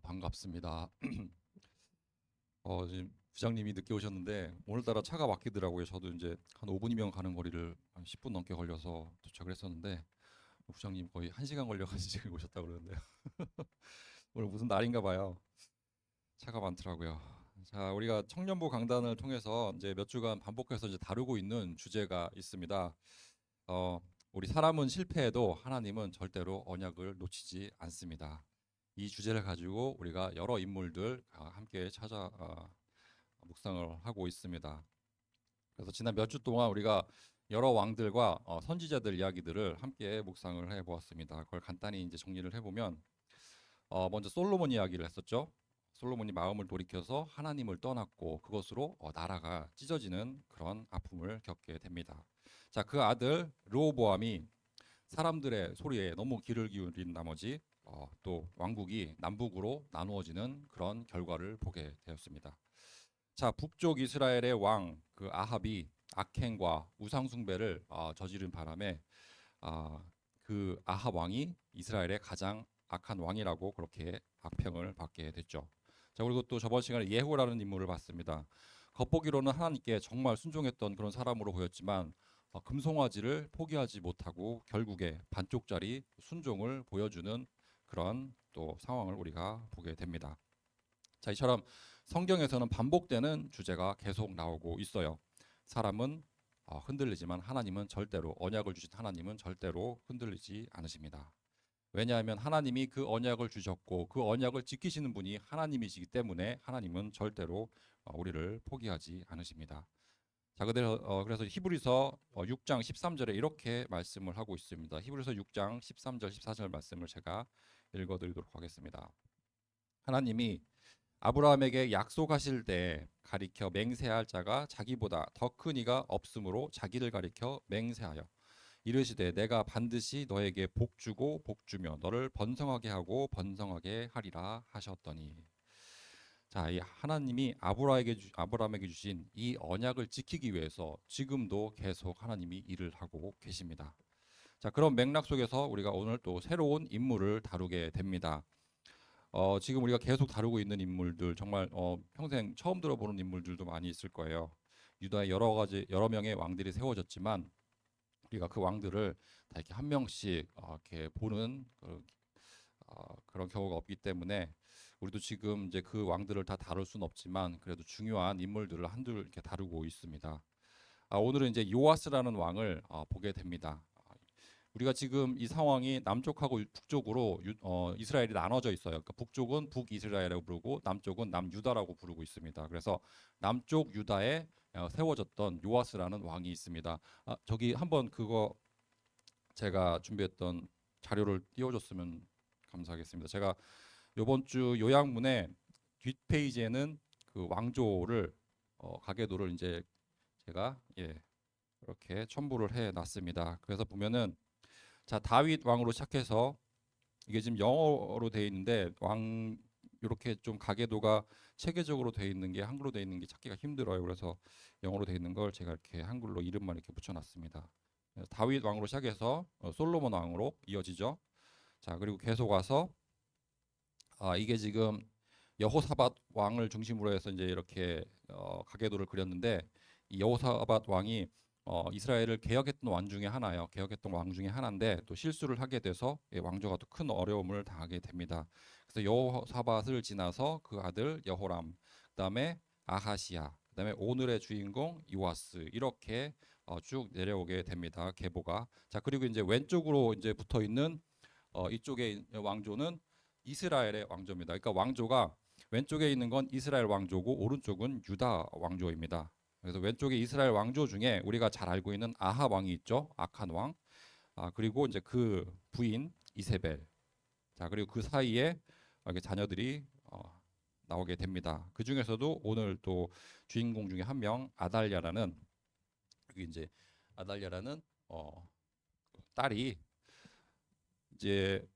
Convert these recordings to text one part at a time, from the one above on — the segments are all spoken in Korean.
반갑습니다. 지금 부장님이 늦게 오셨는데 오늘따라 차가 막히더라고요. 저도 이제 한 5분이면 가는 거리를 한 10분 넘게 걸려서 도착을 했었는데 부장님 거의 1시간 걸려가지고 지금 오셨다고 그러는데요. 오늘 무슨 날인가 봐요. 차가 많더라고요. 자, 우리가 청년부 강단을 통해서 이제 몇 주간 반복해서 이제 다루고 있는 주제가 있습니다. 어, 우리 사람은 실패해도 하나님은 절대로 언약을 놓치지 않습니다. 이 주제를 가지고 우리가 여러 인물들 함께 묵상을 하고 있습니다. 그래서 지난 몇 주 동안 우리가 여러 왕들과 선지자들 이야기들을 함께 묵상을 해 보았습니다. 그걸 간단히 이제 정리를 해보면 먼저 솔로몬 이야기를 했었죠. 솔로몬이 마음을 돌이켜서 하나님을 떠났고 그것으로 나라가 찢어지는 그런 아픔을 겪게 됩니다. 자, 그 아들 르호보암이 사람들의 소리에 너무 귀를 기울인 나머지 또 왕국이 남북으로 나누어지는 그런 결과를 보게 되었습니다. 자, 북쪽 이스라엘의 왕 그 아합이 악행과 우상 숭배를 저지른 바람에 그 아합 왕이 이스라엘의 가장 악한 왕이라고 그렇게 악평을 받게 됐죠. 자, 그리고 또 저번 시간에 예후라는 인물을 봤습니다. 겉보기로는 하나님께 정말 순종했던 그런 사람으로 보였지만 금송아지를 포기하지 못하고 결국에 반쪽짜리 순종을 보여주는 그런 또 상황을 우리가 보게 됩니다. 자, 이처럼 성경에서는 반복되는 주제가 계속 나오고 있어요. 사람은 흔들리지만 하나님은 절대로 언약을 주신 하나님은 절대로 흔들리지 않으십니다. 왜냐하면 하나님이 그 언약을 주셨고 그 언약을 지키시는 분이 하나님이시기 때문에 하나님은 절대로 우리를 포기하지 않으십니다. 자, 그래서 히브리서 6장 13절에 이렇게 말씀을 하고 있습니다. 히브리서 6장 13절 14절 말씀을 제가 읽어드리도록 하겠습니다. 하나님이 아브라함에게 약속하실 때 가리켜 맹세할 자가 자기보다 더 큰 이가 없으므로 자기를 가리켜 맹세하여 이르시되 내가 반드시 너에게 복 주고 복 주며 너를 번성하게 하고 번성하게 하리라 하셨더니. 자, 이 하나님이 아브라함에게 주신 이 언약을 지키기 위해서 지금도 계속 하나님이 일을 하고 계십니다. 자, 그런 맥락 속에서 우리가 오늘 또 새로운 인물을 다루게 됩니다. 지금 우리가 계속 다루고 있는 인물들 정말 평생 처음 들어보는 인물들도 많이 있을 거예요. 유다의 여러 명의 왕들이 세워졌지만 우리가 그 왕들을 다 이렇게 한 명씩 이렇게 보는 그런 경우가 없기 때문에 우리도 지금 이제 그 왕들을 다 다룰 수는 없지만 그래도 중요한 인물들을 한둘 이렇게 다루고 있습니다. 오늘은 이제 요아스라는 왕을 보게 됩니다. 우리가 지금 이 상황이 남쪽하고 북쪽으로 이스라엘이 나눠져 있어요. 그러니까 북쪽은 북이스라엘이라고 부르고 남쪽은 남유다라고 부르고 있습니다. 그래서 남쪽 유다에 세워졌던 요아스라는 왕이 있습니다. 저기 한번 그거 제가 준비했던 자료를 띄워줬으면 감사하겠습니다. 제가 이번 주 요약문에 뒷페이지에는 그 왕조를 가계도를 이제 제가 이렇게 첨부를 해 놨습니다. 그래서 보면은 자, 다윗 왕으로 시작해서 이게 지금 영어로 되어 있는데 왕 이렇게 좀 가계도가 체계적으로 되어 있는 게 한글로 되어 있는 게 찾기가 힘들어요. 그래서 영어로 되어 있는 걸 제가 이렇게 한글로 이름만 이렇게 붙여놨습니다. 다윗 왕으로 시작해서 솔로몬 왕으로 이어지죠. 자, 그리고 계속 와서 이게 지금 여호사밧 왕을 중심으로 해서 이제 이렇게 가계도를 그렸는데 이 여호사밧 왕이 이스라엘을 개혁했던 왕 중에 하나예요. 개혁했던 왕 중에 하나인데 또 실수를 하게 돼서 왕조가 또 큰 어려움을 당하게 됩니다. 그래서 여호사밧을 지나서 그 아들 여호람, 그다음에 아하시야, 그다음에 오늘의 주인공 요아스 이렇게 쭉 내려오게 됩니다. 계보가. 자, 그리고 이제 왼쪽으로 이제 붙어 있는 이쪽에 왕조는 이스라엘의 왕조입니다. 그러니까 왕조가 왼쪽에 있는 건 이스라엘 왕조고 오른쪽은 유다 왕조입니다. 그래서 왼쪽에 이스라엘 왕조 중에 우리가 잘 알고 있는 아합 왕이 있죠. 악한 왕. 그리고 이제 그 부인 이세벨. 자, 그리고 그 사이에 이렇게 자녀들이 나오게 됩니다. 그 중에서도 오늘 또 주인공 중에 한 명 아달랴라는 여기 이제 아달랴라는 딸이 이제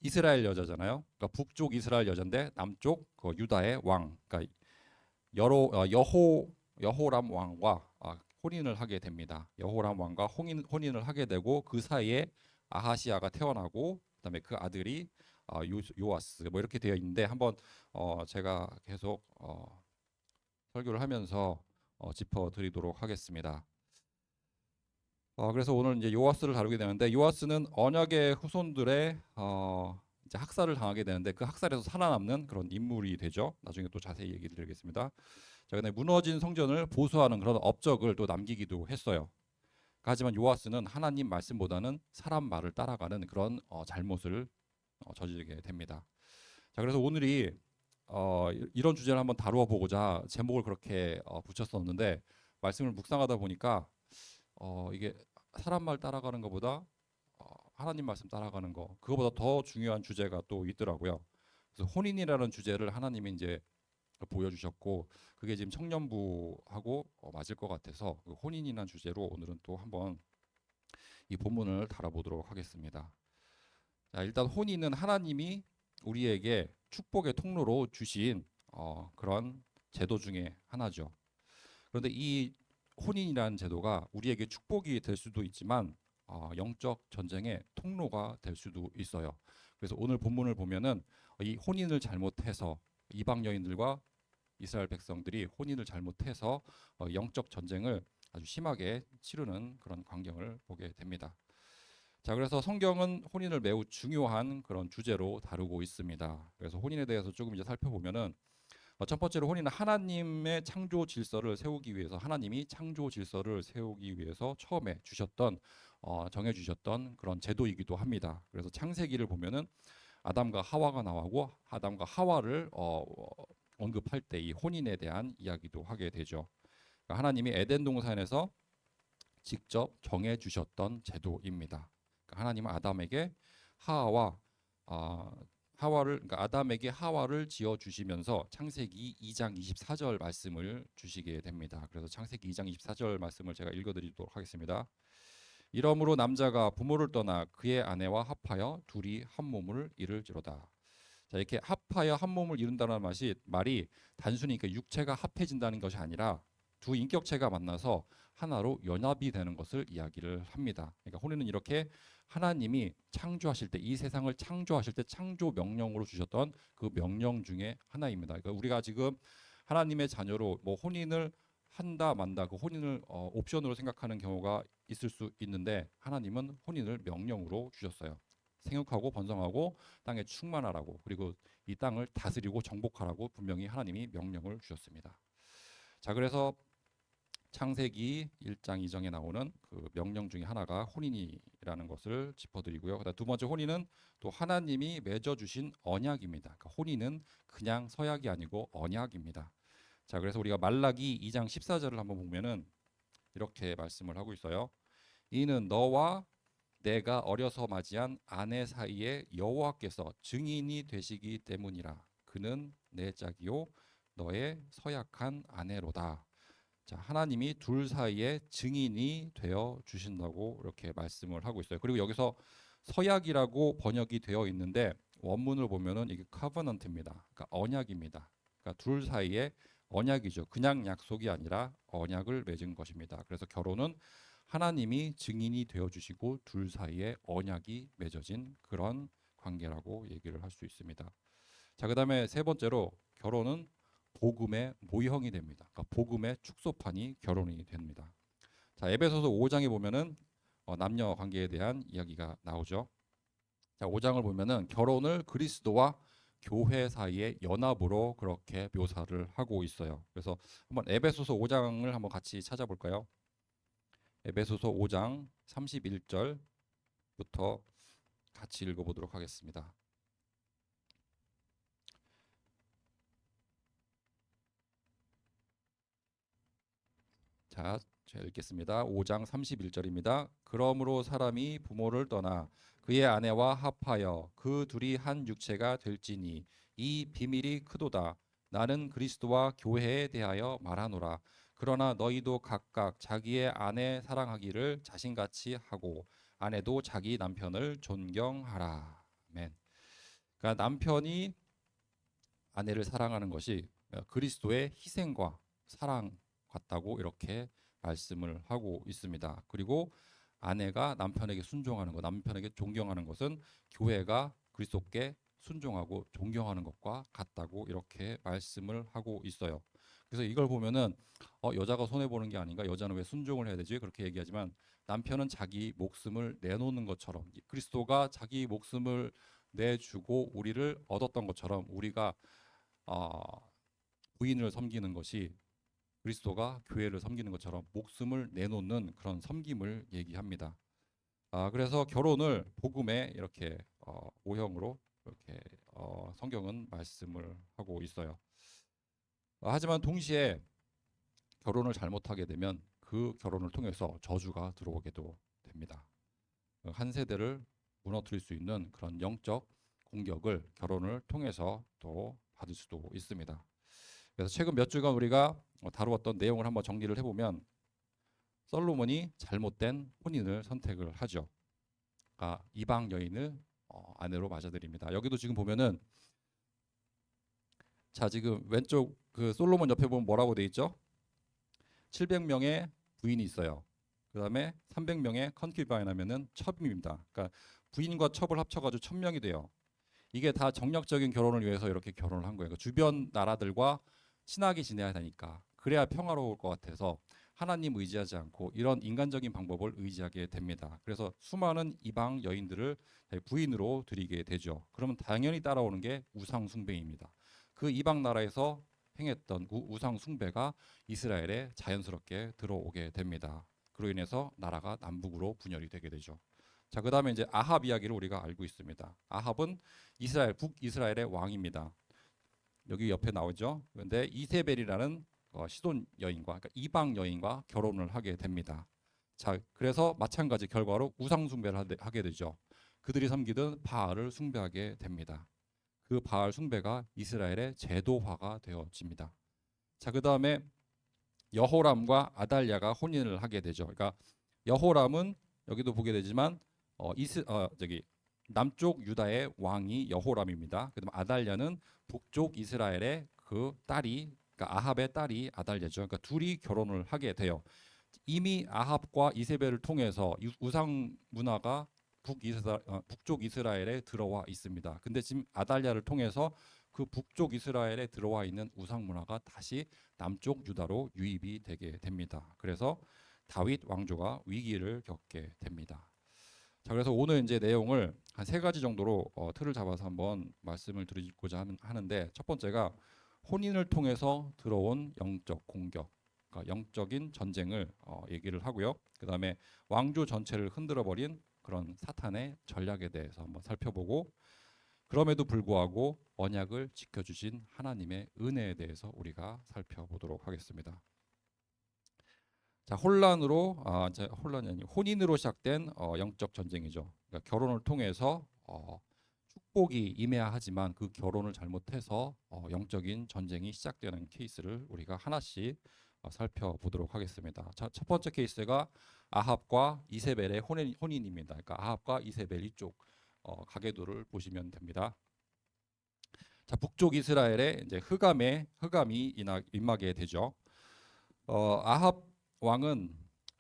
이스라엘 여자잖아요. 그러니까 북쪽 이스라엘 여자인데 남쪽 그 유다의 왕, 그러니까 여호람 왕과 혼인을 하게 됩니다. 여호람 왕과 혼인을 하게 되고 그 사이에 아하시아가 태어나고 그다음에 그 아들이 요아스 뭐 이렇게 되어 있는데 한번 제가 계속 설교를 하면서 짚어드리도록 하겠습니다. 그래서 오늘 이제 요아스를 다루게 되는데 요아스는 언약의 후손들의 이제 학살을 당하게 되는데 그 학살에서 살아남는 그런 인물이 되죠. 나중에 또 자세히 얘기 드리겠습니다. 자, 근데 무너진 성전을 보수하는 그런 업적을 또 남기기도 했어요. 하지만 요아스는 하나님 말씀보다는 사람 말을 따라가는 그런 잘못을 저지르게 됩니다. 자, 그래서 오늘이 이런 주제를 한번 다루어 보고자 제목을 그렇게 붙였었는데 말씀을 묵상하다 보니까 이게 사람 말 따라가는 것보다 하나님 말씀 따라가는 거 그거보다 더 중요한 주제가 또 있더라고요. 그래서 혼인이라는 주제를 하나님이 이제 보여주셨고 그게 지금 청년부하고 맞을 것 같아서 그 혼인이라는 주제로 오늘은 또 한번 이 본문을 다뤄보도록 하겠습니다. 자, 일단 혼인은 하나님이 우리에게 축복의 통로로 주신 그런 제도 중에 하나죠. 그런데 이 혼인이라는 제도가 우리에게 축복이 될 수도 있지만 영적 전쟁의 통로가 될 수도 있어요. 그래서 오늘 본문을 보면은 이 혼인을 잘못해서 이방 여인들과 이스라엘 백성들이 혼인을 잘못해서 영적 전쟁을 아주 심하게 치르는 그런 광경을 보게 됩니다. 자, 그래서 성경은 혼인을 매우 중요한 그런 주제로 다루고 있습니다. 그래서 혼인에 대해서 조금 이제 살펴보면은 첫 번째로 혼인은 하나님의 창조 질서를 세우기 위해서 하나님이 창조 질서를 세우기 위해서 처음에 주셨던 정해 주셨던 그런 제도이기도 합니다. 그래서 창세기를 보면은 아담과 하와가 나오고 아담과 하와를 언급할 때 이 혼인에 대한 이야기도 하게 되죠. 그러니까 하나님이 에덴 동산에서 직접 정해 주셨던 제도입니다. 그러니까 하나님은 아담에게 하와와 하와를 그러니까 아담에게 하와를 지어 주시면서 창세기 2장 24절 말씀을 주시게 됩니다. 그래서 창세기 2장 24절 말씀을 제가 읽어 드리도록 하겠습니다. 이러므로 남자가 부모를 떠나 그의 아내와 합하여 둘이 한 몸을 이룰지로다. 자, 이렇게 합하여 한 몸을 이룬다는 말이 단순히 그 육체가 합해진다는 것이 아니라 두 인격체가 만나서 하나로 연합이 되는 것을 이야기를 합니다. 그러니까 혼인은 이렇게 하나님이 창조하실 때 이 세상을 창조하실 때 창조 명령으로 주셨던 그 명령 중에 하나입니다. 그러니까 우리가 지금 하나님의 자녀로 뭐 혼인을 한다 만다 그 혼인을 옵션으로 생각하는 경우가 있을 수 있는데 하나님은 혼인을 명령으로 주셨어요. 생육하고 번성하고 땅에 충만하라고 그리고 이 땅을 다스리고 정복하라고 분명히 하나님이 명령을 주셨습니다. 자, 그래서 창세기 1장 2장에 나오는 그 명령 중에 하나가 혼인이라는 것을 짚어드리고요. 그다음 두 번째 혼인은 또 하나님이 맺어 주신 언약입니다. 그러니까 혼인은 그냥 서약이 아니고 언약입니다. 자, 그래서 우리가 말라기 2장 14절을 한번 보면은 이렇게 말씀을 하고 있어요. 이는 너와 내가 어려서 맞이한 아내 사이에 여호와께서 증인이 되시기 때문이라. 그는 내 짝이요 너의 서약한 아내로다. 자, 하나님이 둘 사이에 증인이 되어 주신다고 이렇게 말씀을 하고 있어요. 그리고 여기서 서약이라고 번역이 되어 있는데 원문을 보면은 이게 covenant입니다. 그러니까 언약입니다. 그러니까 둘 사이에 언약이죠. 그냥 약속이 아니라 언약을 맺은 것입니다. 그래서 결혼은 하나님이 증인이 되어 주시고 둘 사이에 언약이 맺어진 그런 관계라고 얘기를 할 수 있습니다. 자, 그다음에 세 번째로 결혼은 복음의 모형이 됩니다. 그러니까 복음의 축소판이 결혼이 됩니다. 자, 에베소서 5장에 보면은 남녀 관계에 대한 이야기가 나오죠. 자, 5장을 보면은 결혼을 그리스도와 교회 사이의 연합으로 그렇게 묘사를 하고 있어요. 그래서 한번 에베소서 5장을 한번 같이 찾아볼까요? 에베소서 5장 31절부터 같이 읽어보도록 하겠습니다. 자, 제가 읽겠습니다. 5장 31절입니다. 그러므로 사람이 부모를 떠나 그의 아내와 합하여 그 둘이 한 육체가 될지니 이 비밀이 크도다. 나는 그리스도와 교회에 대하여 말하노라. 그러나 너희도 각각 자기의 아내 사랑하기를 자신같이 하고 아내도 자기 남편을 존경하라. 아멘. 그러니까 남편이 아내를 사랑하는 것이 그리스도의 희생과 사랑 같다고 이렇게 말씀을 하고 있습니다. 그리고 아내가 남편에게 순종하는 것, 남편에게 존경하는 것은 교회가 그리스도께 순종하고 존경하는 것과 같다고 이렇게 말씀을 하고 있어요. 그래서 이걸 보면은 여자가 손해 보는 게 아닌가? 여자는 왜 순종을 해야 되지? 그렇게 얘기하지만 남편은 자기 목숨을 내놓는 것처럼 그리스도가 자기 목숨을 내주고 우리를 얻었던 것처럼 우리가 어, 부인을 섬기는 것이 그리스도가 교회를 섬기는 것처럼 목숨을 내놓는 그런 섬김을 얘기합니다. 그래서 결혼을 복음에 이렇게 모형으로 이렇게 성경은 말씀을 하고 있어요. 하지만 동시에 결혼을 잘못하게 되면 그 결혼을 통해서 저주가 들어오게도 됩니다. 한 세대를 무너뜨릴 수 있는 그런 영적 공격을 결혼을 통해서 또 받을 수도 있습니다. 그래서 최근 몇 주간 우리가 다루었던 내용을 한번 정리를 해보면 솔로몬이 잘못된 혼인을 선택을 하죠. 이방 여인을 아내로 맞아들입니다. 여기도 지금 보면은 자 지금 왼쪽 그 솔로몬 옆에 보면 뭐라고 돼 있죠? 700명의 부인이 있어요. 그다음에 300명의 컨큐바인 하면은 첩입니다. 그러니까 부인과 첩을 합쳐가지고 1000명이 돼요. 이게 다 정력적인 결혼을 위해서 이렇게 결혼을 한 거예요. 그러니까 주변 나라들과 친하게 지내야 되니까 그래야 평화로울 것 같아서 하나님 의지하지 않고 이런 인간적인 방법을 의지하게 됩니다. 그래서 수많은 이방 여인들을 부인으로 들이게 되죠. 그러면 당연히 따라오는 게 우상 숭배입니다. 그 이방 나라에서 행했던 우상 숭배가 이스라엘에 자연스럽게 들어오게 됩니다. 그로 인해서 나라가 남북으로 분열이 되게 되죠. 자, 그다음에 이제 아합 이야기를 우리가 알고 있습니다. 아합은 북이스라엘의 왕입니다. 여기 옆에 나오죠. 그런데 이세벨이라는 시돈 여인과 그러니까 이방 여인과 결혼을 하게 됩니다. 자, 그래서 마찬가지 결과로 우상 숭배를 하게 되죠. 그들이 섬기던 바알을 숭배하게 됩니다. 그 바알 숭배가 이스라엘의 제도화가 되어집니다. 자, 그다음에 여호람과 아달랴가 혼인을 하게 되죠. 그러니까 여호람은 여기도 보게 되지만 저기 남쪽 유다의 왕이 여호람입니다. 그다음 아달랴는 북쪽 이스라엘의 그 딸이 그러니까 아합의 딸이 아달랴죠. 그러니까 둘이 결혼을 하게 돼요. 이미 아합과 이세벨을 통해서 우상 문화가 북쪽 이스라엘에 들어와 있습니다. 근데 지금 아달랴를 통해서 그 북쪽 이스라엘에 들어와 있는 우상 문화가 다시 남쪽 유다로 유입이 되게 됩니다. 그래서 다윗 왕조가 위기를 겪게 됩니다. 자, 그래서 오늘 이제 내용을 한 세 가지 정도로 틀을 잡아서 한번 말씀을 드리고자 하는데 첫 번째가 혼인을 통해서 들어온 영적 공격, 그러니까 영적인 전쟁을 얘기를 하고요. 그다음에 왕조 전체를 흔들어 버린 그런 사탄의 전략에 대해서 한번 살펴보고 그럼에도 불구하고 언약을 지켜주신 하나님의 은혜에 대해서 우리가 살펴보도록 하겠습니다. 자, 혼란이 아니 혼인으로 시작된 영적 전쟁이죠. 그러니까 결혼을 통해서 축복이 임해야 하지만 그 결혼을 잘못해서 영적인 전쟁이 시작되는 케이스를 우리가 하나씩 살펴보도록 하겠습니다. 자, 첫 번째 케이스가 아합과 이세벨의 혼인입니다. 그러니까 아합과 이세벨 이쪽 가계도를 보시면 됩니다. 자, 북쪽 이스라엘에 이제 흑암이 임하게 되죠. 아합 왕은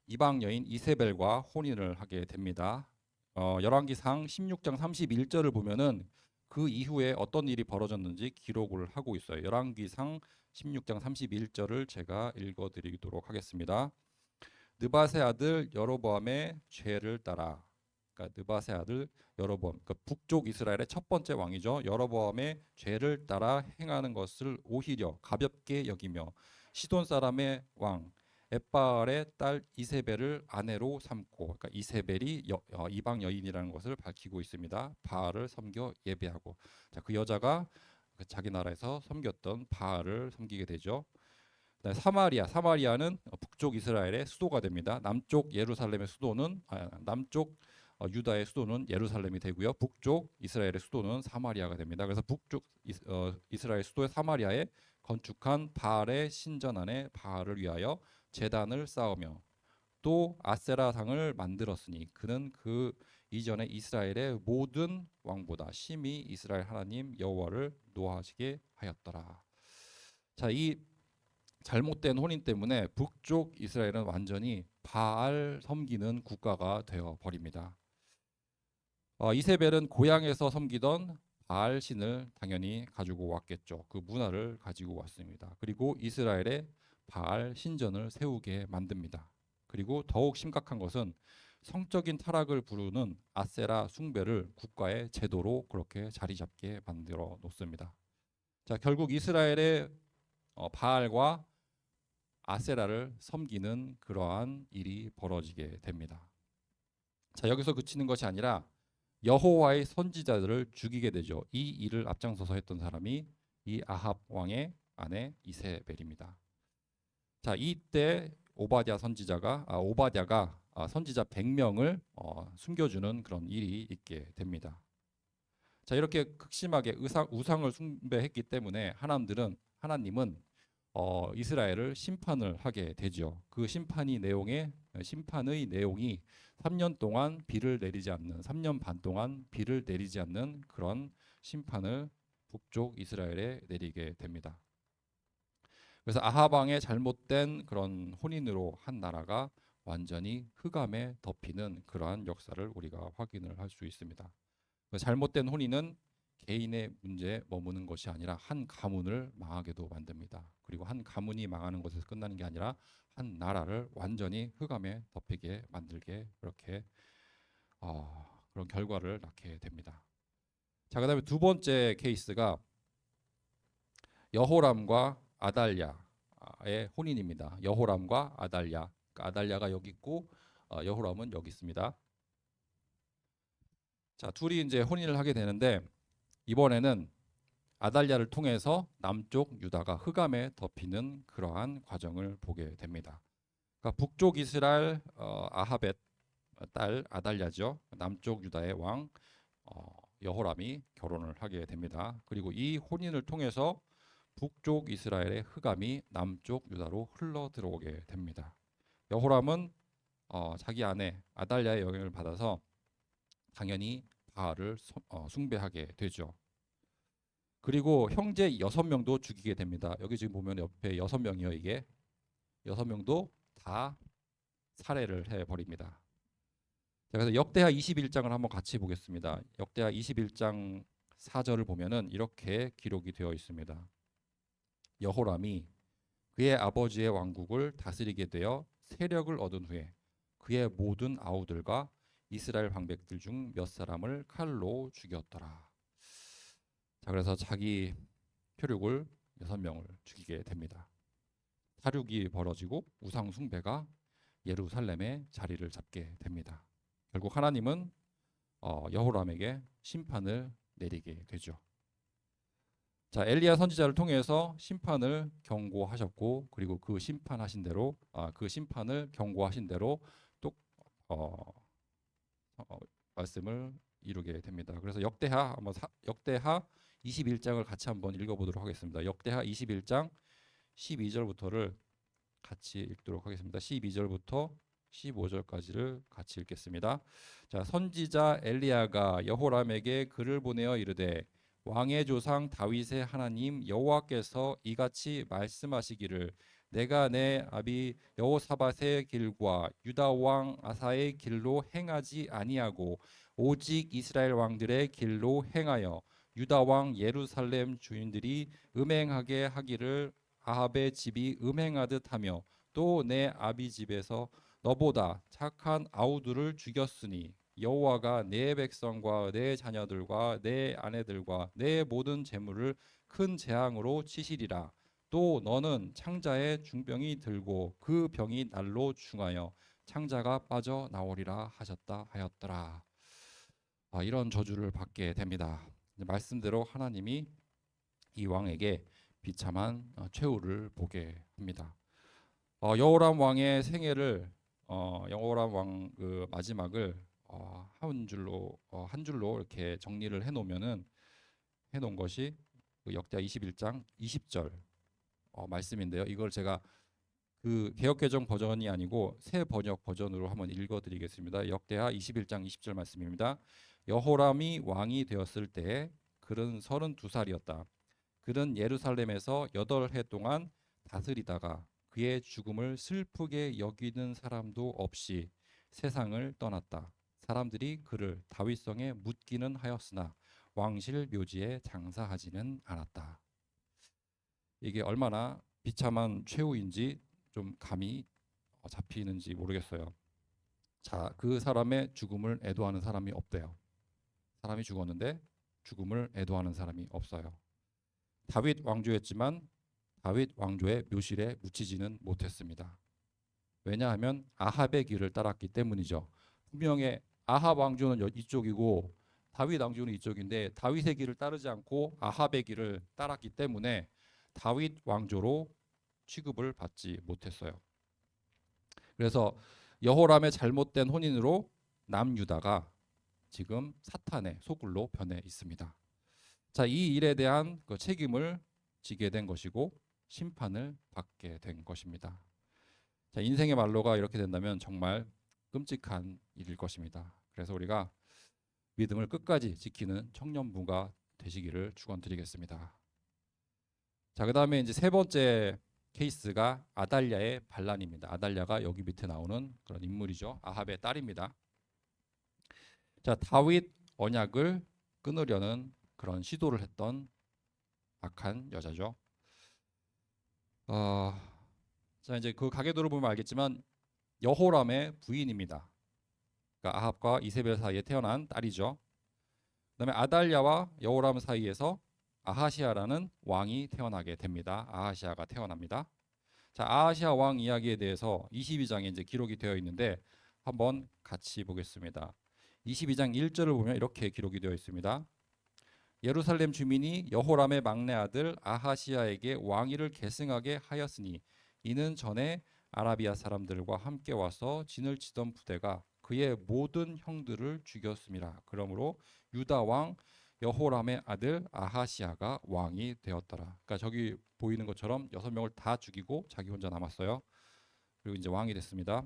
이방 여인 이세벨과 혼인을 하게 됩니다. 열왕기상 16장 31절을 보면은 그 이후에 어떤 일이 벌어졌는지 기록을 하고 있어요. 열왕기상 16장 31절을 제가 읽어드리도록 하겠습니다. 느밧의 아들 여로보암의 죄를 따라, 그러니까 느밧의 아들 여로보암, 그러니까 북쪽 이스라엘의 첫 번째 왕이죠. 여로보암의 죄를 따라 행하는 것을 오히려 가볍게 여기며 시돈 사람의 왕 엣바알의 딸 이세벨을 아내로 삼고, 그러니까 이세벨이 이방 여인이라는 것을 밝히고 있습니다. 바알을 섬겨 예배하고, 자, 그 여자가 자기 나라에서 섬겼던 바알을 섬기게 되죠. 사마리아는 북쪽 이스라엘의 수도가 됩니다. 남쪽 예루살렘의 수도는 남쪽 유다의 수도는 예루살렘이 되고요. 북쪽 이스라엘의 수도는 사마리아가 됩니다. 그래서 북쪽 이스라엘 수도의 사마리아에 건축한 바알의 신전 안에 바알을 위하여 제단을 쌓으며 또 아세라상을 만들었으니 그는 그 이전에 이스라엘의 모든 왕보다 심히 이스라엘 하나님 여호와를 노하시게 하였더라. 자, 이 잘못된 혼인 때문에 북쪽 이스라엘은 완전히 바알 섬기는 국가가 되어 버립니다. 이세벨은 고향에서 섬기던 바알 신을 당연히 가지고 왔겠죠. 그 문화를 가지고 왔습니다. 그리고 이스라엘에 바알 신전을 세우게 만듭니다. 그리고 더욱 심각한 것은 성적인 타락을 부르는 아세라 숭배를 국가의 제도로 그렇게 자리 잡게 만들어 놓습니다. 자, 결국 이스라엘의 바알과 아세라를 섬기는 그러한 일이 벌어지게 됩니다. 자, 여기서 그치는 것이 아니라 여호와의 선지자들을 죽이게 되죠. 이 일을 앞장서서 했던 사람이 이 아합 왕의 아내 이세벨입니다. 자, 이때 오바댜가 선지자 100명을 숨겨주는 그런 일이 있게 됩니다. 자, 이렇게 극심하게 우상을 숭배했기 때문에 하나님은 이스라엘을 심판을 하게 되죠. 그 심판의 내용이 3년 동안 비를 내리지 않는 3년 반 동안 비를 내리지 않는 그런 심판을 북쪽 이스라엘에 내리게 됩니다. 그래서 아합 왕의 잘못된 그런 혼인으로 한 나라가 완전히 흑암에 덮이는 그러한 역사를 우리가 확인을 할 수 있습니다. 그 잘못된 혼인은 개인의 문제에 머무는 것이 아니라 한 가문을 망하게도 만듭니다. 그리고 한 가문이 망하는 것에서 끝나는 게 아니라 한 나라를 완전히 흑암에 덮이게 만들게 그렇게 그런 결과를 낳게 됩니다. 자, 그다음에 두 번째 케이스가 여호람과 아달랴의 혼인입니다. 여호람과 아달랴. 그러니까 아달랴가 여기 있고 여호람은 여기 있습니다. 자, 둘이 이제 혼인을 하게 되는데 이번에는 아달랴를 통해서 남쪽 유다가 흑암에 덮이는 그러한 과정을 보게 됩니다. 그러니까 북쪽 이스라엘 아합의 딸 아달랴죠. 남쪽 유다의 왕 여호람이 결혼을 하게 됩니다. 그리고 이 혼인을 통해서 북쪽 이스라엘의 흑암이 남쪽 유다로 흘러 들어오게 됩니다. 여호람은 자기 아내 아달랴의 영향을 받아서 당연히 바알을 숭배하게 되죠. 그리고 형제 6명도 죽이게 됩니다. 여기 지금 보면 옆에 6명이요. 이게 6명도 다 살해를 해버립니다. 자, 그래서 역대하 21장을 한번 같이 보겠습니다. 역대하 21장 4절을 보면은 이렇게 기록이 되어 있습니다. 여호람이 그의 아버지의 왕국을 다스리게 되어 세력을 얻은 후에 그의 모든 아우들과 이스라엘 방백들 중 몇 사람을 칼로 죽였더라. 자, 그래서 자기 표륙을 6명을 죽이게 됩니다. 사륙이 벌어지고 우상 숭배가 예루살렘에 자리를 잡게 됩니다. 결국 하나님은 여호람에게 심판을 내리게 되죠. 자, 엘리야 선지자를 통해서 심판을 경고하셨고, 그리고 그 심판하신 대로 그 심판을 경고하신 대로 또 말씀을 이루게 됩니다. 그래서 역대하 21장을 같이 한번 읽어보도록 하겠습니다. 역대하 21장 12절부터를 같이 읽도록 하겠습니다. 12절부터 15절까지를 같이 읽겠습니다. 자, 선지자 엘리야가 여호람에게 글을 보내어 이르되 왕의 조상 다윗의 하나님 여호와께서 이같이 말씀하시기를 내가 내 아비 여호사밧의 길과 유다 왕 아사의 길로 행하지 아니하고 오직 이스라엘 왕들의 길로 행하여 유다 왕 예루살렘 주인들이 음행하게 하기를 아합의 집이 음행하듯 하며 또 내 아비 집에서 너보다 착한 아우들을 죽였으니 여호와가 내 백성과 내 자녀들과 내 아내들과 내 모든 재물을 큰 재앙으로 치시리라. 또 너는 창자의 중병이 들고 그 병이 날로 중하여 창자가 빠져나오리라 하셨다 하였더라. 이런 저주를 받게 됩니다. 말씀대로 하나님이 이 왕에게 비참한 최후를 보게 합니다. 여호람 왕의 생애를 여호람 왕 그 마지막을 한 줄로 이렇게 정리를 해놓은 것이 그 역대하 21장 20절 말씀인데요. 이걸 제가 그 개역개정 버전이 아니고 새 번역 버전으로 한번 읽어드리겠습니다. 역대하 21장 20절 말씀입니다. 여호람이 왕이 되었을 때 그는 32살이었다. 그는 예루살렘에서 8해 동안 다스리다가 그의 죽음을 슬프게 여기는 사람도 없이 세상을 떠났다. 사람들이 그를 다윗성에 묻기는 하였으나 왕실 묘지에 장사하지는 않았다. 이게 얼마나 비참한 최후인지 좀 감이 잡히는지 모르겠어요. 자, 그 사람의 죽음을 애도하는 사람이 없대요. 사람이 죽었는데 죽음을 애도하는 사람이 없어요. 다윗 왕조였지만 다윗 왕조의 묘실에 묻히지는 못했습니다. 왜냐하면 아합의 길을 따랐기 때문이죠. 분명히 아합 왕조는 이쪽이고 다윗 왕조는 이쪽인데 다윗의 길을 따르지 않고 아합의 길을 따랐기 때문에 다윗 왕조로 취급을 받지 못했어요. 그래서 여호람의 잘못된 혼인으로 남유다가 지금 사탄의 소굴로 변해 있습니다. 자, 이 일에 대한 그 책임을 지게 된 것이고 심판을 받게 된 것입니다. 자, 인생의 말로가 이렇게 된다면 정말 끔찍한 일일 것입니다. 그래서 우리가 믿음을 끝까지 지키는 청년부가 되시기를 축원드리겠습니다. 자, 그다음에 이제 세 번째 케이스가 아달랴의 반란입니다. 아달랴가 여기 밑에 나오는 그런 인물이죠. 아합의 딸입니다. 자, 다윗 언약을 끊으려는 그런 시도를 했던 악한 여자죠. 자, 이제 그 가계도를 보면 알겠지만 여호람의 부인입니다. 그러니까 아합과 이세벨 사이에 태어난 딸이죠. 그다음에 아달랴와 여호람 사이에서 아하시아라는 왕이 태어나게 됩니다. 아하시아가 태어납니다. 자, 아하시아 왕 이야기에 대해서 22장에 이제 기록이 되어 있는데 한번 같이 보겠습니다. 22장 1절을 보면 이렇게 기록이 되어 있습니다. 예루살렘 주민이 여호람의 막내 아들 아하시아에게 왕위를 계승하게 하였으니 이는 전에 아라비아 사람들과 함께 와서 진을 치던 부대가 그의 모든 형들을 죽였음이라. 그러므로 유다 왕 여호람의 아들 아하시아가 왕이 되었더라. 그러니까 저기 보이는 것처럼 6명을 다 죽이고 자기 혼자 남았어요. 그리고 이제 왕이 됐습니다.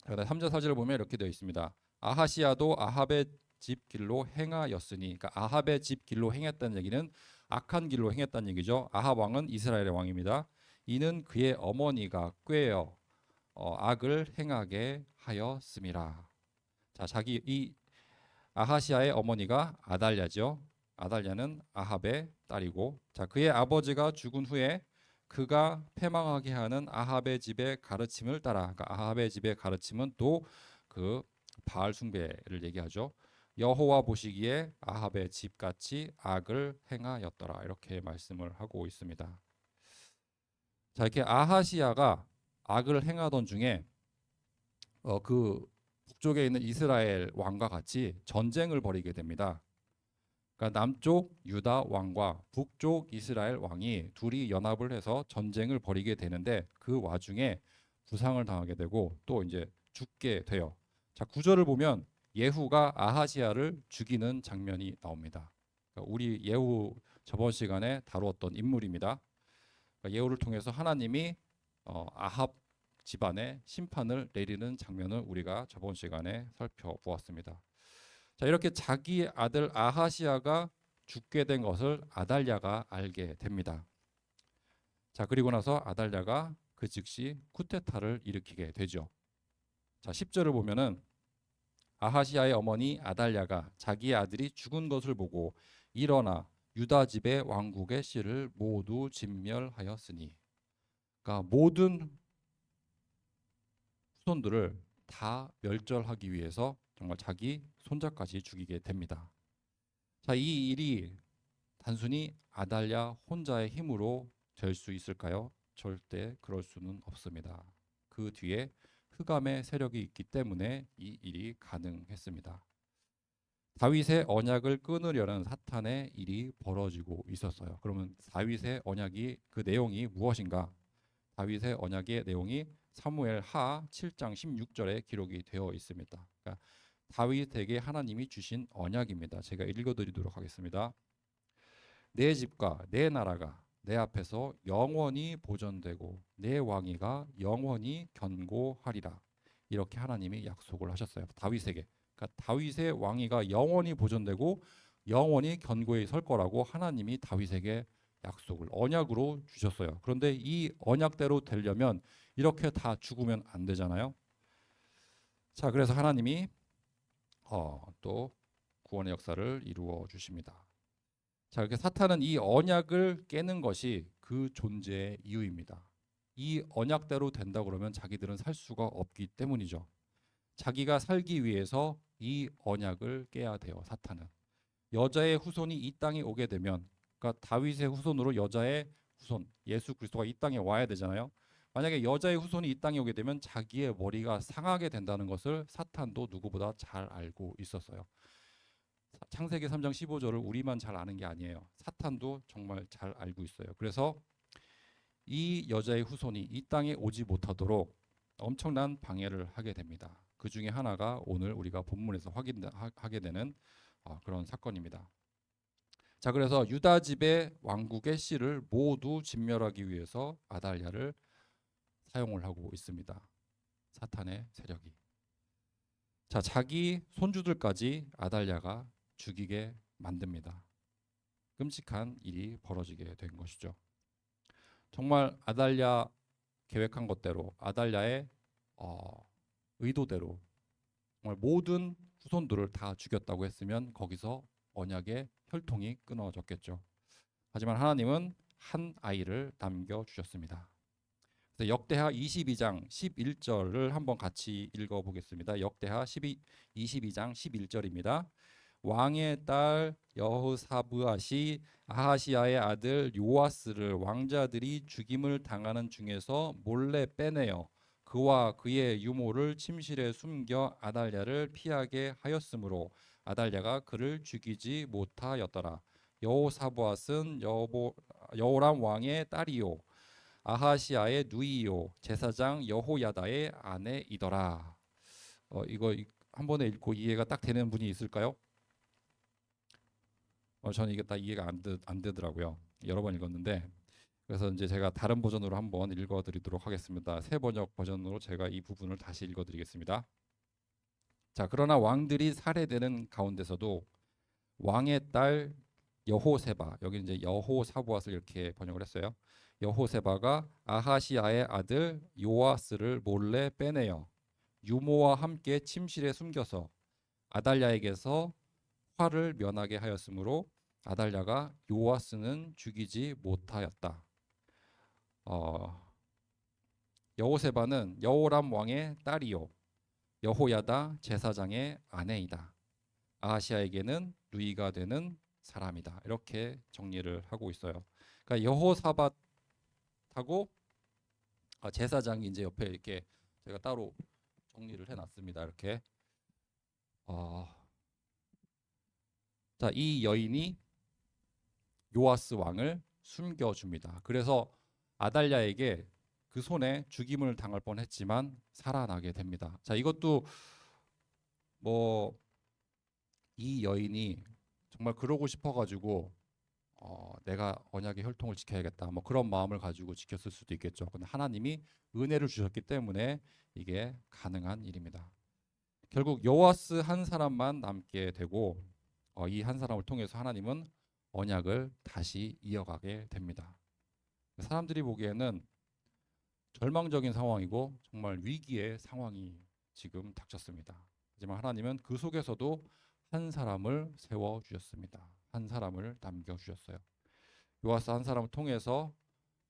그다음 3절 4절을 보면 이렇게 되어 있습니다. 아하시아도 아합의 집 길로 행하였으니, 그러니까 아합의 집 길로 행했다는 얘기는 악한 길로 행했다는 얘기죠. 아합 왕은 이스라엘의 왕입니다. 이는 그의 어머니가 꾀어 악을 행하게 하였음이라. 자, 자기 이 아하시아의 어머니가 아달랴죠. 아달랴는 아합의 딸이고, 자, 그의 아버지가 죽은 후에 그가 패망하게 하는 아합의 집의 가르침을 따라, 그러니까 아합의 집의 가르침은 또 그 바알 숭배를 얘기하죠. 여호와 보시기에 아합의 집같이 악을 행하였더라. 이렇게 말씀을 하고 있습니다. 자, 이렇게 아하시아가 악을 행하던 중에 그 북쪽에 있는 이스라엘 왕과 같이 전쟁을 벌이게 됩니다. 그러니까 남쪽 유다 왕과 북쪽 이스라엘 왕이 둘이 연합을 해서 전쟁을 벌이게 되는데 그 와중에 부상을 당하게 되고 또 이제 죽게 돼요. 자, 9절을 보면 예후가 아하시아를 죽이는 장면이 나옵니다. 그러니까 우리 예후 저번 시간에 다루었던 인물입니다. 그러니까 예후를 통해서 하나님이 아합 집안에 심판을 내리는 장면을 우리가 저번 시간에 살펴보았습니다. 자, 이렇게 자기 아들 아하시아가 죽게 된 것을 아달랴가 알게 됩니다. 자, 그리고 나서 아달랴가 그 즉시 쿠데타를 일으키게 되죠. 자, 10절을 보면은 아하시아의 어머니 아달랴가 자기 아들이 죽은 것을 보고 일어나 유다 집의 왕국의 씨를 모두 진멸하였으니, 그러니까 모든 후손들을 다 멸절하기 위해서 정말 자기 손자까지 죽이게 됩니다. 자, 이 일이 단순히 아달랴 혼자의 힘으로 될 수 있을까요? 절대 그럴 수는 없습니다. 그 뒤에 흑암의 세력이 있기 때문에 이 일이 가능했습니다. 다윗의 언약을 끊으려는 사탄의 일이 벌어지고 있었어요. 그러면 다윗의 언약이 그 내용이 무엇인가? 다윗의 언약의 내용이 사무엘 하 7장 16절에 기록이 되어 있습니다. 그러니까 다윗에게 하나님이 주신 언약입니다. 제가 읽어드리도록 하겠습니다. 내 집과 내 나라가 내 앞에서 영원히 보존되고 내 왕위가 영원히 견고하리라. 이렇게 하나님이 약속을 하셨어요. 다윗에게. 그러니까 다윗의 왕위가 영원히 보존되고 영원히 견고히 설 거라고 하나님이 다윗에게 약속을 언약으로 주셨어요. 그런데 이 언약대로 되려면 이렇게 다 죽으면 안 되잖아요. 자, 그래서 하나님이 또 구원의 역사를 이루어 주십니다. 자, 이렇게 사탄은 이 언약을 깨는 것이 그 존재의 이유입니다. 이 언약대로 된다 그러면 자기들은 살 수가 없기 때문이죠. 자기가 살기 위해서 이 언약을 깨야 돼요. 사탄은. 여자의 후손이 이 땅에 오게 되면, 그러니까 다윗의 후손으로 여자의 후손 예수 그리스도가 이 땅에 와야 되잖아요. 만약에 여자의 후손이 이 땅에 오게 되면 자기의 머리가 상하게 된다는 것을 사탄도 누구보다 잘 알고 있었어요. 창세기 3장 15절을 우리만 잘 아는 게 아니에요. 사탄도 정말 잘 알고 있어요. 그래서 이 여자의 후손이 이 땅에 오지 못하도록 엄청난 방해를 하게 됩니다. 그 중에 하나가 오늘 우리가 본문에서 확인하게 되는 그런 사건입니다. 자, 그래서 유다 집의 왕국의 씨를 모두 진멸하기 위해서 아달랴를 사용을 하고 있습니다. 사탄의 세력이. 자, 자기 손주들까지 아달랴가 죽이게 만듭니다. 끔찍한 일이 벌어지게 된 것이죠. 정말 아달랴 계획한 것대로, 아달랴의 의도대로 정말 모든 후손들을 다 죽였다고 했으면 거기서 언약의 혈통이 끊어졌겠죠. 하지만 하나님은 한 아이를 남겨주셨습니다. 그래서 역대하 22장 11절을 한번 같이 읽어보겠습니다. 역대하 22장 11절입니다. 왕의 딸 여호사브앗이 아하시야의 아들 요아스를 왕자들이 죽임을 당하는 중에서 몰래 빼내어 그와 그의 유모를 침실에 숨겨 아달랴를 피하게 하였으므로 아달랴가 그를 죽이지 못하였더라. 여호사브앗은 여호람 왕의 딸이요 아하시야의 누이요 제사장 여호야다의 아내이더라. 이거 한 번에 읽고 이해가 딱 되는 분이 있을까요? 저는 이게 다 이해가 안 되더라고요. 여러 번 읽었는데 그래서 이제 제가 다른 버전으로 한번 읽어드리도록 하겠습니다. 새 번역 버전으로 제가 이 부분을 다시 읽어드리겠습니다. 자, 그러나 왕들이 살해되는 가운데서도 왕의 딸 여호세바, 여기 이제 여호사부앗을 이렇게 번역을 했어요. 여호세바가 아하시야의 아들 요아스를 몰래 빼내어 유모와 함께 침실에 숨겨서 아달랴에게서 화를 면하게 하였으므로 아달랴가 요아스는 죽이지 못하였다. 여호세바는 여호람 왕의 딸이요 여호야다 제사장의 아내이다. 아하시야에게는 누이가 되는 사람이다. 이렇게 정리를 하고 있어요. 그러니까 여호사밧하고 제사장이 이제 옆에 이렇게 제가 따로 정리를 해놨습니다. 이렇게 자, 이 여인이 요아스 왕을 숨겨줍니다. 그래서 아달랴에게 그 손에 죽임을 당할 뻔했지만 살아나게 됩니다. 자, 이것도 뭐 이 여인이 정말 그러고 싶어가지고 내가 언약의 혈통을 지켜야겠다 뭐 그런 마음을 가지고 지켰을 수도 있겠죠. 근데 하나님이 은혜를 주셨기 때문에 이게 가능한 일입니다. 결국 요아스 한 사람만 남게 되고 이 한 사람을 통해서 하나님은 언약을 다시 이어가게 됩니다. 사람들이 보기에는 절망적인 상황이고 정말 위기의 상황이 지금 닥쳤습니다. 하지만 하나님은 그 속에서도 한 사람을 세워 주셨습니다. 한 사람을 남겨 주셨어요. 요아스 한 사람을 통해서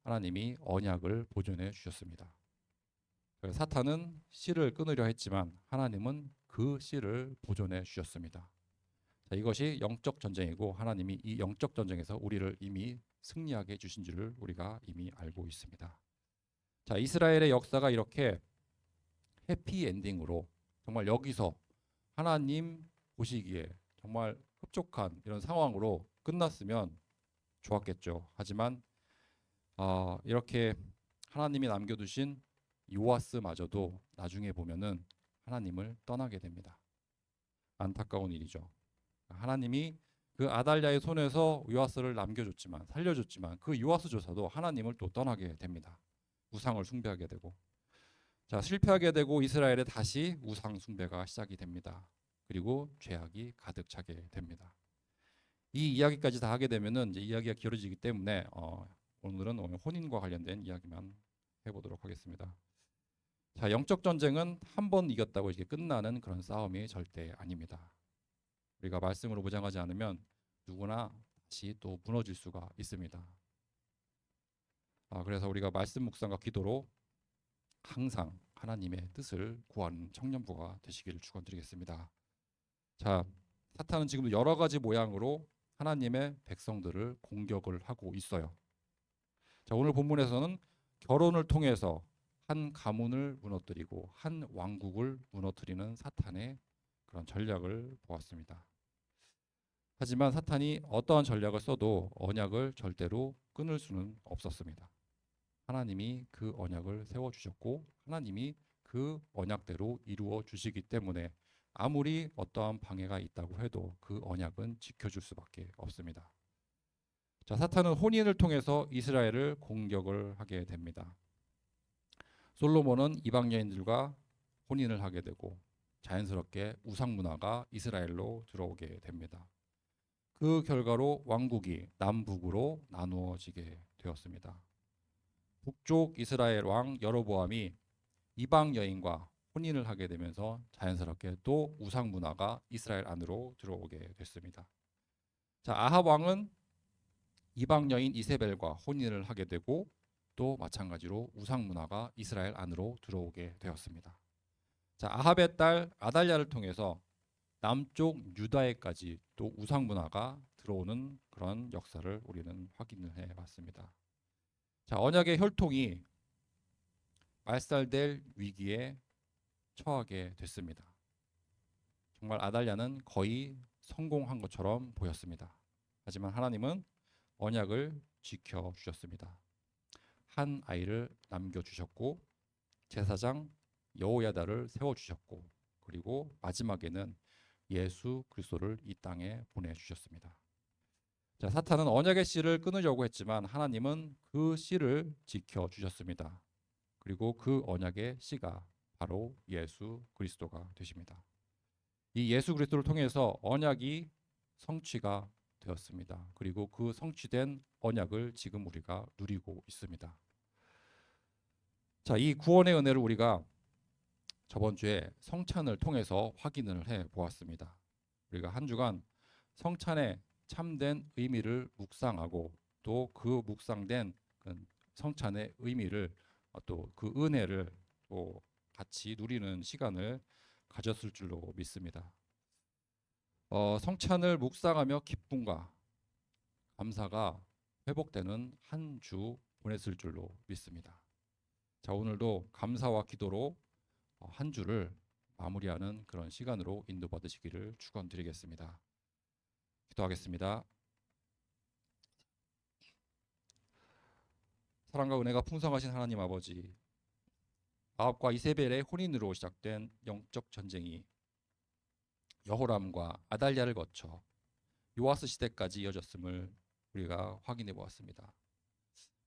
하나님이 언약을 보존해 주셨습니다. 사탄은 씨를 끊으려 했지만 하나님은 그 씨를 보존해 주셨습니다. 자, 이것이 영적 전쟁이고 하나님이 이 영적 전쟁에서 우리를 이미 승리하게 해주신 줄을 우리가 이미 알고 있습니다. 자, 이스라엘의 역사가 이렇게 해피엔딩으로 정말 여기서 하나님 보시기에 정말 흡족한 이런 상황으로 끝났으면 좋았겠죠. 하지만 이렇게 하나님이 남겨두신 요아스마저도 나중에 보면은 하나님을 떠나게 됩니다. 안타까운 일이죠. 하나님이 그 아달랴의 손에서 요아스를 남겨줬지만 살려줬지만 그 요아스조차도 하나님을 또 떠나게 됩니다. 우상을 숭배하게 되고 자 실패하게 되고 이스라엘에 다시 우상 숭배가 시작이 됩니다. 그리고 죄악이 가득 차게 됩니다. 이 이야기까지 다 하게 되면은 이제 이야기가 길어지기 때문에 오늘은 혼인과 관련된 이야기만 해보도록 하겠습니다. 자, 영적 전쟁은 한 번 이겼다고 이게 끝나는 그런 싸움이 절대 아닙니다. 우리가 말씀으로 무장하지 않으면 누구나 다시 또 무너질 수가 있습니다. 그래서 우리가 말씀 묵상과 기도로 항상 하나님의 뜻을 구하는 청년부가 되시기를 축원드리겠습니다. 자, 사탄은 지금도 여러 가지 모양으로 하나님의 백성들을 공격을 하고 있어요. 자, 오늘 본문에서는 결혼을 통해서 한 가문을 무너뜨리고 한 왕국을 무너뜨리는 사탄의 그런 전략을 보았습니다. 하지만 사탄이 어떠한 전략을 써도 언약을 절대로 끊을 수는 없었습니다. 하나님이 그 언약을 세워주셨고 하나님이 그 언약대로 이루어 주시기 때문에 아무리 어떠한 방해가 있다고 해도 그 언약은 지켜줄 수밖에 없습니다. 자, 사탄은 혼인을 통해서 이스라엘을 공격을 하게 됩니다. 솔로몬은 이방 여인들과 혼인을 하게 되고 자연스럽게 우상 문화가 이스라엘로 들어오게 됩니다. 그 결과로 왕국이 남북으로 나누어지게 되었습니다. 북쪽 이스라엘 왕 여로보암이 이방 여인과 혼인을 하게 되면서 자연스럽게 또 우상 문화가 이스라엘 안으로 들어오게 됐습니다. 자, 아합 왕은 이방 여인 이세벨과 혼인을 하게 되고 또 마찬가지로 우상 문화가 이스라엘 안으로 들어오게 되었습니다. 자, 아합의 딸 아달랴를 통해서 남쪽 유다에까지 또 우상 문화가 들어오는 그런 역사를 우리는 확인을 해봤습니다. 자, 언약의 혈통이 말살될 위기에 처하게 됐습니다. 정말 아달랴는 거의 성공한 것처럼 보였습니다. 하지만 하나님은 언약을 지켜주셨습니다. 한 아이를 남겨주셨고 제사장 여호야다를 세워주셨고 그리고 마지막에는 예수 그리스도를 이 땅에 보내주셨습니다. 자, 사탄은 언약의 씨를 끊으려고 했지만 하나님은 그 씨를 지켜주셨습니다. 그리고 그 언약의 씨가 바로 예수 그리스도가 되십니다. 이 예수 그리스도를 통해서 언약이 성취가 되었습니다. 그리고 그 성취된 언약을 지금 우리가 누리고 있습니다. 자, 이 구원의 은혜를 우리가 저번 주에 성찬을 통해서 확인을 해 보았습니다. 우리가 한 주간 성찬의 참된 의미를 묵상하고 또 그 묵상된 그 성찬의 의미를 또 그 은혜를 또 같이 누리는 시간을 가졌을 줄로 믿습니다. 성찬을 묵상하며 기쁨과 감사가 회복되는 한 주 보냈을 줄로 믿습니다. 자, 오늘도 감사와 기도로 한 주를 마무리하는 그런 시간으로 인도받으시기를 축원드리겠습니다. 기도하겠습니다. 사랑과 은혜가 풍성하신 하나님 아버지, 아합과 이세벨의 혼인으로 시작된 영적 전쟁이 여호람과 아달랴를 거쳐 요아스 시대까지 이어졌음을 우리가 확인해 보았습니다.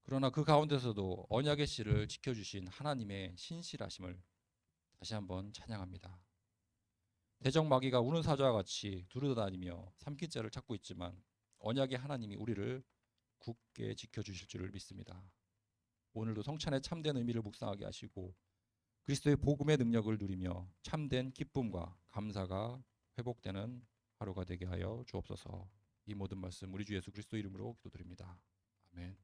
그러나 그 가운데서도 언약의 씨를 지켜주신 하나님의 신실하심을 다시 한번 찬양합니다. 대적 마귀가 우는 사자와 같이 두루다니며 삼킬자를 찾고 있지만 언약의 하나님이 우리를 굳게 지켜주실 줄을 믿습니다. 오늘도 성찬의 참된 의미를 묵상하게 하시고 그리스도의 복음의 능력을 누리며 참된 기쁨과 감사가 회복되는 하루가 되게 하여 주옵소서. 이 모든 말씀 우리 주 예수 그리스도 이름으로 기도드립니다. 아멘.